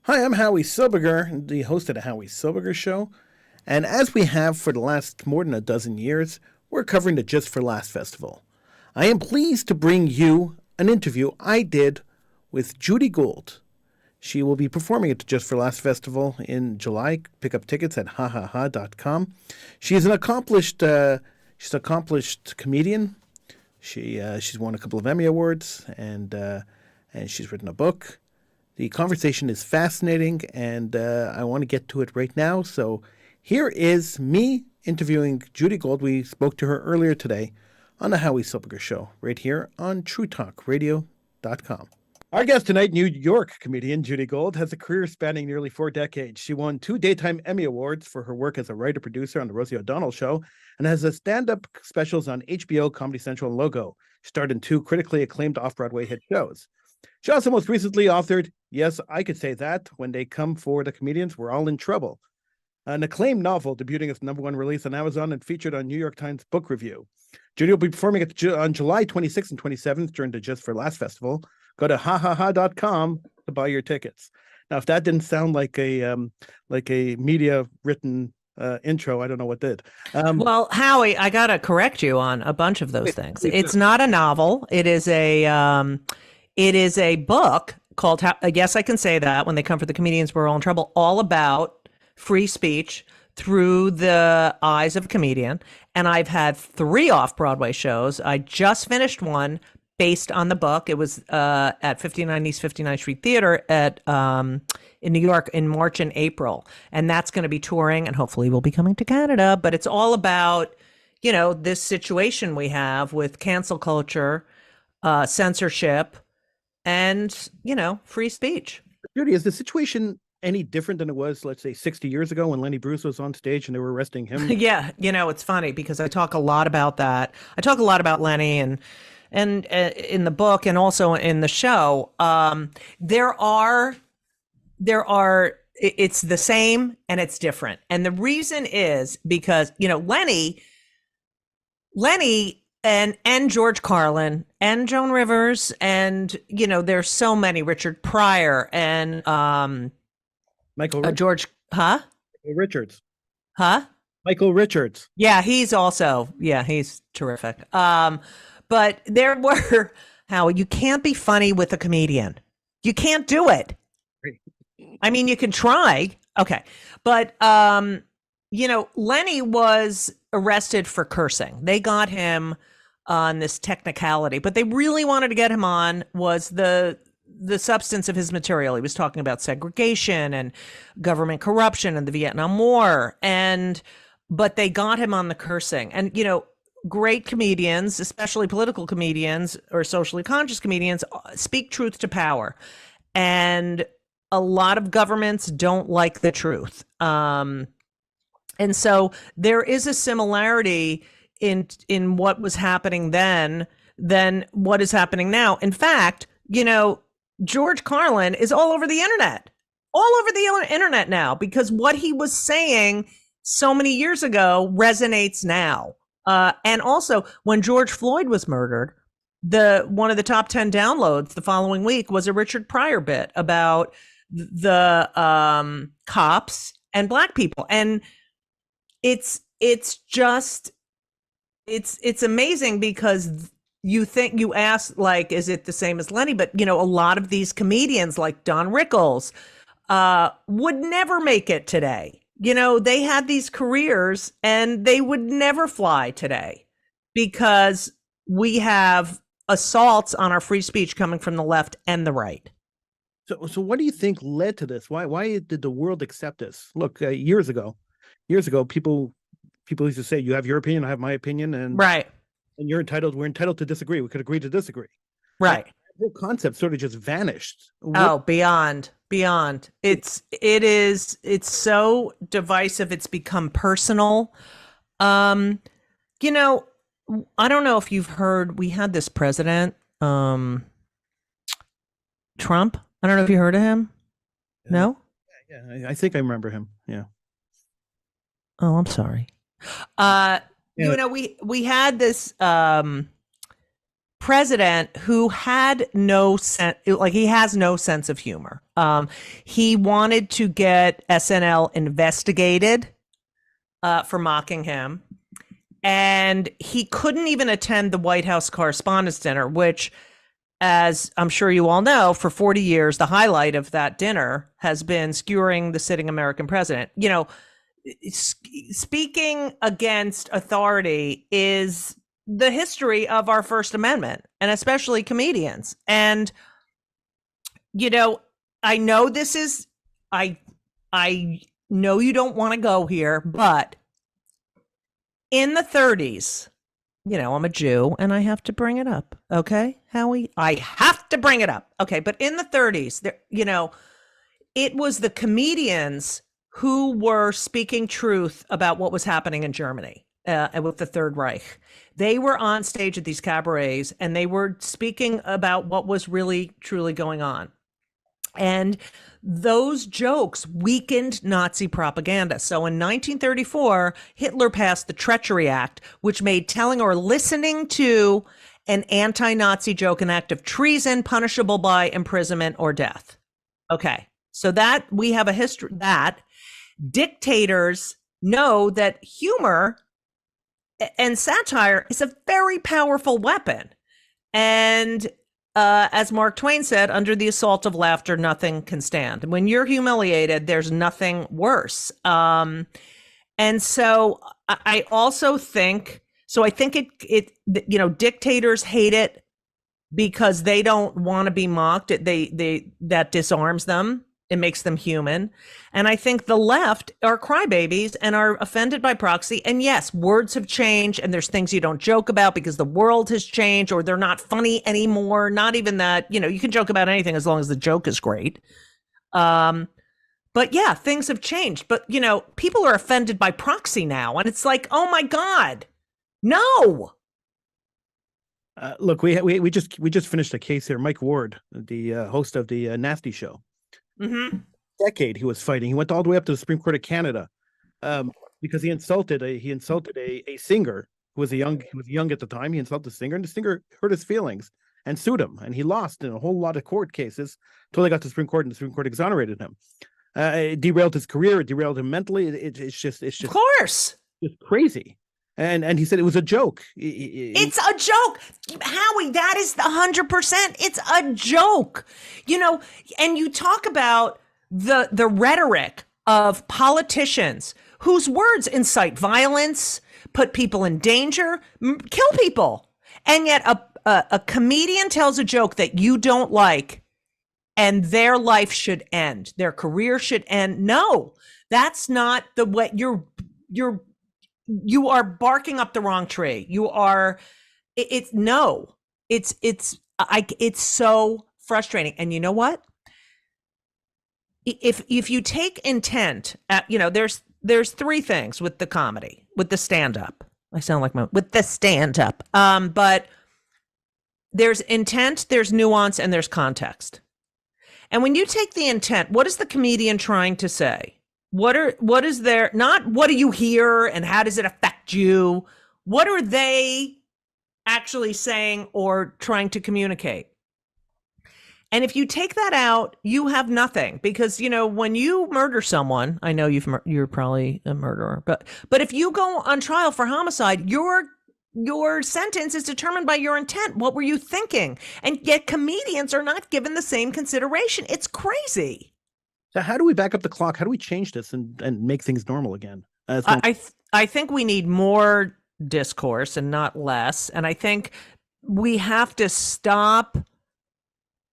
Hi, I'm Howie Silbiger, the host of the Howie Silbiger Show. And as we have for the last more than a dozen years, we're covering the Just for Last Festival. I am pleased to bring you an interview I did with Judy Gold. She will be performing at the Just for Last Festival in July. Pick up tickets at hahaha.com. She's an accomplished comedian. She's won a couple of Emmy Awards, and she's written a book. The conversation is fascinating, and I want to get to it right now. So here is me interviewing Judy Gold. We spoke to her earlier today on the Howie Silbiger Show, right here on TrueTalkRadio.com. Our guest tonight, New York comedian Judy Gold, has a career spanning nearly 4 decades. She won 2 Daytime Emmy Awards for her work as a writer-producer on The Rosie O'Donnell Show and has a stand-up specials on HBO, Comedy Central, and Logo. She starred in 2 critically acclaimed off-Broadway hit shows. She also most recently authored, Yes, I Could Say That, When They Come for the Comedians, We're All in Trouble, an acclaimed novel debuting its #1 release on Amazon and featured on New York Times Book Review. Judy will be performing on July 26th and 27th during the Just for Last Festival. Go to hahaha.com to buy your tickets. Now, if that didn't sound like a media written intro, I don't know what did. Well, Howie, I gotta correct you on a bunch of those things. It's not a novel. It is a book called Yes, I Can Say That, When They Come for the Comedians, We're All in Trouble, all about free speech through the eyes of a comedian. And I've had 3 off-Broadway shows. I just finished one based on the book. It was at 59 East 59th Street Theater in New York in March and April. And that's going to be touring, and hopefully we'll be coming to Canada. But it's all about, this situation we have with cancel culture, censorship, and, free speech. Judy, is the situation any different than it was, let's say, 60 years ago when Lenny Bruce was on stage and they were arresting him? Yeah, it's funny because I talk a lot about that. I talk a lot about Lenny and in the book and also in the show. It's the same and it's different. And the reason is because, Lenny and George Carlin and Joan Rivers and, there's so many, Richard Pryor and Michael Richards. George, huh? Michael Richards. Huh? Michael Richards. Yeah, he's terrific. But there were, Howard, you can't be funny with a comedian. You can't do it. I mean, you can try. Okay. But, Lenny was arrested for cursing. They got him on this technicality, but they really wanted to get him on was the substance of his material. He was talking about segregation and government corruption and the Vietnam War. But they got him on the cursing. And, great comedians, especially political comedians or socially conscious comedians, speak truth to power. And a lot of governments don't like the truth. And so there is a similarity in what was happening then than what is happening now. In fact, George Carlin is all over the internet now because what he was saying so many years ago resonates now. And also when George Floyd was murdered, one of the top 10 downloads the following week was a Richard Pryor bit about the cops and Black people. And it's amazing because you ask, like, is it the same as Lenny? But, a lot of these comedians like Don Rickles would never make it today. They had these careers and they would never fly today because we have assaults on our free speech coming from the left and the right. So what do you think led to this? Why did the world accept this? Look, years ago, people used to say, you have your opinion, I have my opinion, and right. And we're entitled to disagree. We could agree to disagree. Right. The whole concept sort of just vanished. Beyond. It's so divisive. It's become personal. I don't know if you've heard, we had this president, Trump. I don't know if you heard of him. No? Yeah, I think I remember him. Yeah. Oh, I'm sorry. We had this president who had no sense, like he has no sense of humor. He wanted to get SNL investigated for mocking him. And he couldn't even attend the White House Correspondents' Dinner, which, as I'm sure you all know, for 40 years, the highlight of that dinner has been skewering the sitting American president. You know, speaking against authority is the history of our First Amendment, and especially comedians. And, you know, I know this is, I know you don't want to go here, but in the 30s, you know, I'm a Jew and I have to bring it up. Okay, Howie, I have to bring it up. Okay, but in the 30s, there, you know, it was the comedians who were speaking truth about what was happening in Germany with the Third Reich. They were on stage at these cabarets and they were speaking about what was really, truly going on. And those jokes weakened Nazi propaganda. So in 1934, Hitler passed the Treachery Act, which made telling or listening to an anti-Nazi joke an act of treason, punishable by imprisonment or death. Okay, so that we have a history that dictators know that humor and satire is a very powerful weapon. And as Mark Twain said, under the assault of laughter, nothing can stand. When you're humiliated, there's nothing worse. And so I also think, so I think it you know, dictators hate it because they don't want to be mocked. That disarms them. It makes them human. And I think the left are crybabies and are offended by proxy. And yes, words have changed and there's things you don't joke about because the world has changed or they're not funny anymore. Not even that, you know, you can joke about anything as long as the joke is great. But yeah, things have changed. But, you know, people are offended by proxy now. And it's like, oh my God, no. Look, we just finished a case here. Mike Ward, the host of the Nasty Show. Mm-hmm. Decade he was fighting. He went all the way up to the Supreme Court of Canada because he insulted a singer who was young at the time. He insulted the singer, and the singer hurt his feelings and sued him, and he lost in a whole lot of court cases until they got to the Supreme Court, and the Supreme Court exonerated him. It derailed his career. It derailed him mentally. It's just of course, it's crazy. And he said it was a joke. It's a joke, Howie. That is 100%. It's a joke, you know. And you talk about the rhetoric of politicians whose words incite violence, put people in danger, kill people, and yet a comedian tells a joke that you don't like, and their life should end, their career should end. No, that's not the way. You are barking up the wrong tree. You are, it's so frustrating. And you know what? If you take intent at, you know, there's three things with the comedy, with the stand-up. I sound like with the stand-up. But there's intent, there's nuance, and there's context. And when you take the intent, what is the comedian trying to say? What is there, not what do you hear and how does it affect you? What are they actually saying or trying to communicate? And if you take that out, you have nothing, because, you know, when you murder someone, I know you're probably a murderer, but if you go on trial for homicide, your sentence is determined by your intent. What were you thinking? And yet comedians are not given the same consideration. It's crazy. So how do we back up the clock? How do we change this and make things normal again? I think we need more discourse and not less. And I think we have to stop.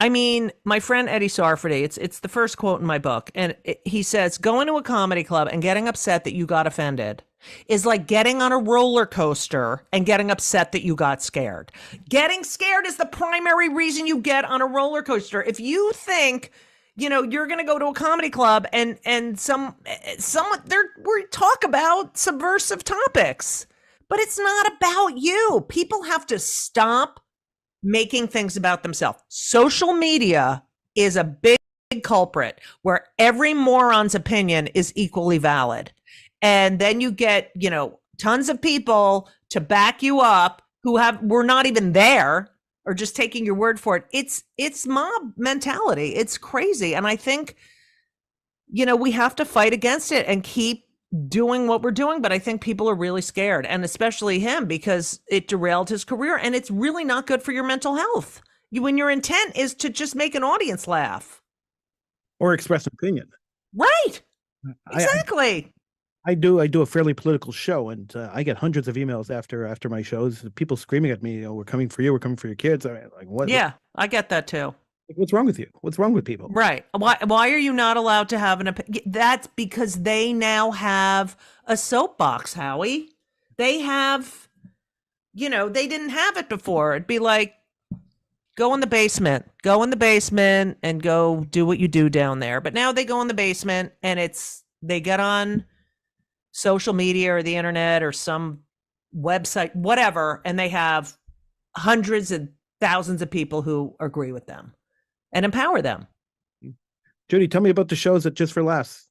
I mean, my friend Eddie Sarfati, it's the first quote in my book. And he says, going to a comedy club and getting upset that you got offended is like getting on a roller coaster and getting upset that you got scared. Getting scared is the primary reason you get on a roller coaster. If you think, you know, you're going to go to a comedy club and someone we talk about subversive topics, but it's not about you. People have to stop making things about themselves. Social media is a big culprit where every moron's opinion is equally valid. And then you get, you know, tons of people to back you up who were not even there, or just taking your word for it. It's mob mentality. It's crazy. And I think, we have to fight against it and keep doing what we're doing. But I think people are really scared, and especially him, because it derailed his career, and it's really not good for your mental health. When your intent is to just make an audience laugh. Or express opinion. Right. Exactly. I do a fairly political show, and I get hundreds of emails after my shows, people screaming at me, "We're coming for you, we're coming for your kids." I mean, like, what? Yeah, I get that too. What's wrong with you? What's wrong with people? Right. Why are you not allowed to have an opinion? That's because they now have a soapbox, Howie. They have, they didn't have it before. It'd be like, go in the basement and go do what you do down there. But now they go in the basement, and they get on social media or the internet or some website, whatever, and they have hundreds and thousands of people who agree with them and empower them. Judy, tell me about the shows at Just for Laughs.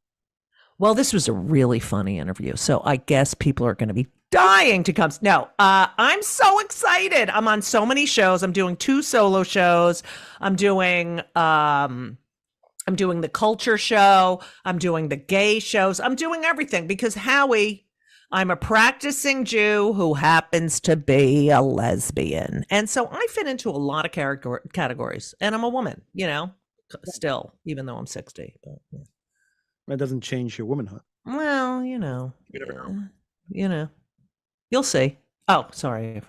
Well, this was a really funny interview, so I guess people are going to be dying to come. No, I'm so excited. I'm on so many shows. I'm doing 2 solo shows. I'm doing the culture show. I'm doing the gay shows. I'm doing everything because, Howie, I'm a practicing Jew who happens to be a lesbian. And so I fit into a lot of categories. And I'm a woman, still, even though I'm 60. But, yeah. That doesn't change your womanhood. Well, You never know. You'll see. Oh, sorry.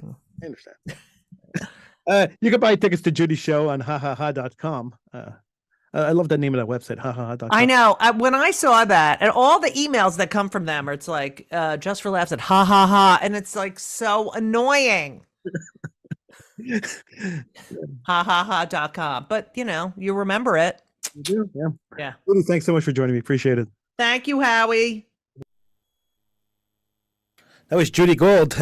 I understand. You can buy tickets to Judy's show on hahaha.com. I love the name of that website, hahaha.com. I know. When I saw that, and all the emails that come from them, it's like, Just for Laughs at ha ha ha, and it's like so annoying. hahaha.com. But, you remember it. You do? Yeah. Yeah. Judy, thanks so much for joining me. Appreciate it. Thank you, Howie. That was Judy Gold.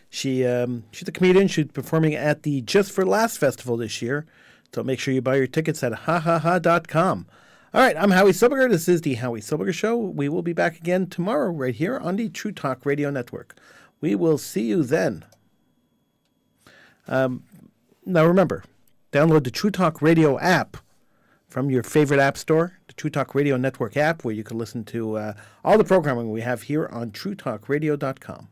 She's a comedian. She's performing at the Just for Laughs Festival this year. So make sure you buy your tickets at hahaha.com. All right, I'm Howie Silbiger. This is the Howie Silbiger Show. We will be back again tomorrow right here on the True Talk Radio Network. We will see you then. Now remember, download the True Talk Radio app from your favorite app store, the True Talk Radio Network app, where you can listen to all the programming we have here on TrueTalkRadio.com.